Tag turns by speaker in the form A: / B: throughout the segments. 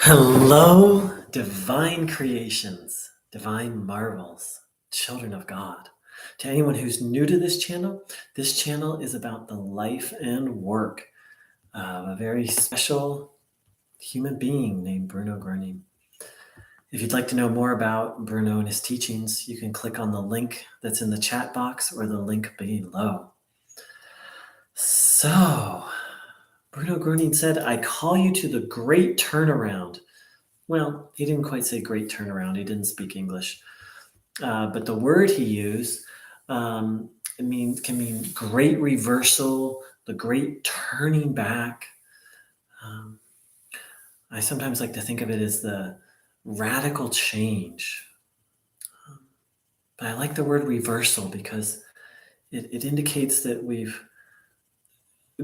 A: Hello, divine creations, divine marvels, children of God. To anyone who's new to this channel is about the life and work of a very special human being named Bruno Groening. If you'd like to know more about Bruno and his teachings, you can click on the link that's in the chat box or the link below. So, Bruno Groening said, "I call you to the great turnaround." Well, he didn't quite say great turnaround. He didn't speak English. But the word he used can mean great reversal, the great turning back. I sometimes like to think of it as the radical change. But I like the word reversal because it indicates that we've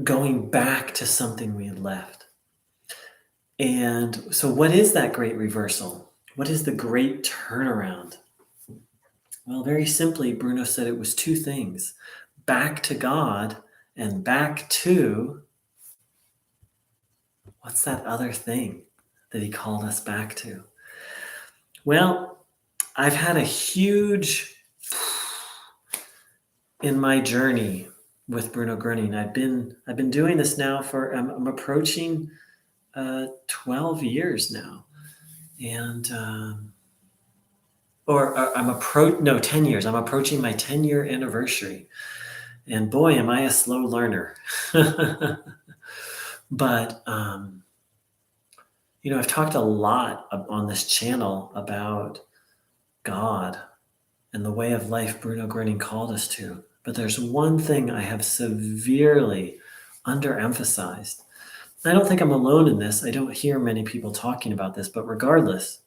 A: going back to something we had left. And so what is that great reversal? What is the great turnaround? Well, very simply, Bruno said it was two things: back to God and back to, what's that other thing that he called us back to? Well, I've had a huge, in my journey with Bruno Groening, I've been doing this now for, I'm approaching 12 years now. And, 10 years. I'm approaching my 10-year anniversary. And boy, am I a slow learner. But, I've talked a lot on this channel about God and the way of life Bruno Groening called us to. But there's one thing I have severely underemphasized. I don't think I'm alone in this. I don't hear many people talking about this, but regardless,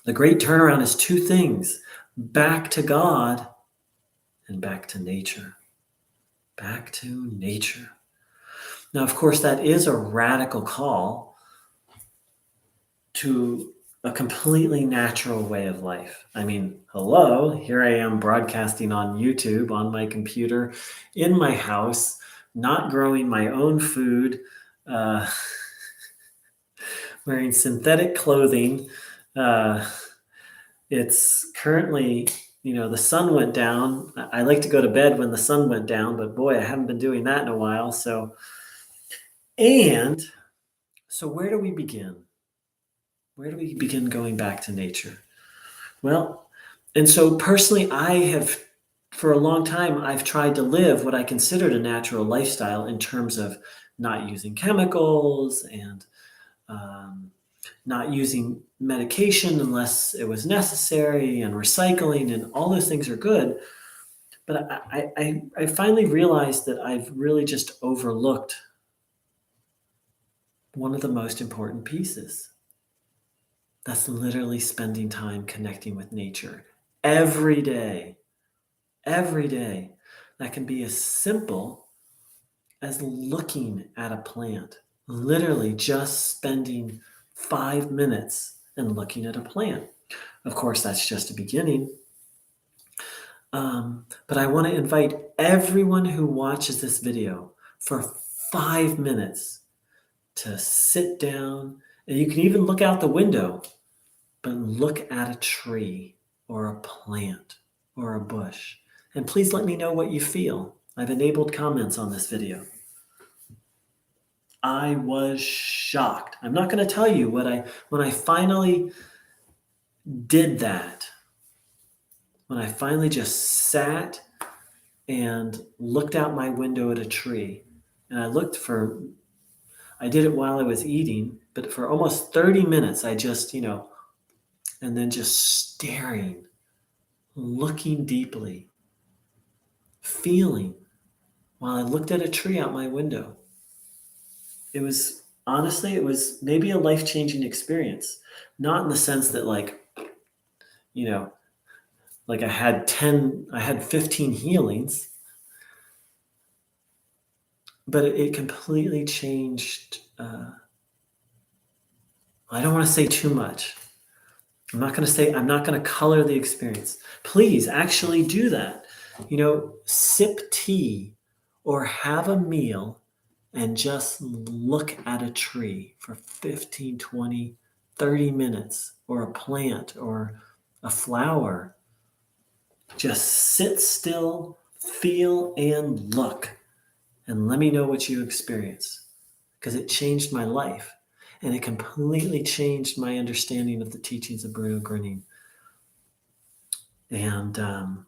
A: the great turnaround is two things: back to God and back to nature. Back to nature. Now, of course, that is a radical call to a completely natural way of life. I mean, hello, here I am broadcasting on YouTube on my computer in my house, not growing my own food, wearing synthetic clothing. It's currently, the sun went down. I like to go to bed when the sun went down, but boy, I haven't been doing that in a while. So where do we begin? Where do we begin going back to nature? Well, and so personally, for a long time, I've tried to live what I considered a natural lifestyle in terms of not using chemicals and not using medication unless it was necessary, and recycling, and all those things are good. But I finally realized that I've really just overlooked one of the most important pieces. That's literally spending time connecting with nature every day. Every day. That can be as simple as looking at a plant. Literally just spending 5 minutes and looking at a plant. Of course, that's just a beginning. But I want to invite everyone who watches this video for 5 minutes to sit down, and you can even look out the window, but look at a tree or a plant or a bush. And please let me know what you feel. I've enabled comments on this video. I was shocked. I'm not going to tell you when I finally did that, when I finally just sat and looked out my window at a tree, and I did it while I was eating, but for almost 30 minutes, I just, and then just staring, looking deeply, feeling while I looked at a tree out my window. It was maybe a life-changing experience. Not in the sense that like I had 15 healings, but it completely changed. I don't want to say too much. I'm not going to color the experience. Please actually do that. Sip tea or have a meal and just look at a tree for 15, 20, 30 minutes, or a plant or a flower. Just sit still, feel, and look, and let me know what you experience, because it changed my life, and it completely changed my understanding of the teachings of Bruno Groening. And I'm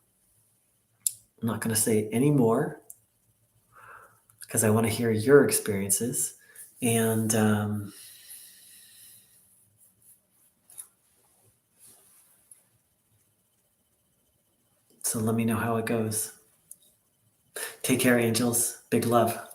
A: not going to say any more because I want to hear your experiences. And so let me know how it goes. Take care, angels. Big love.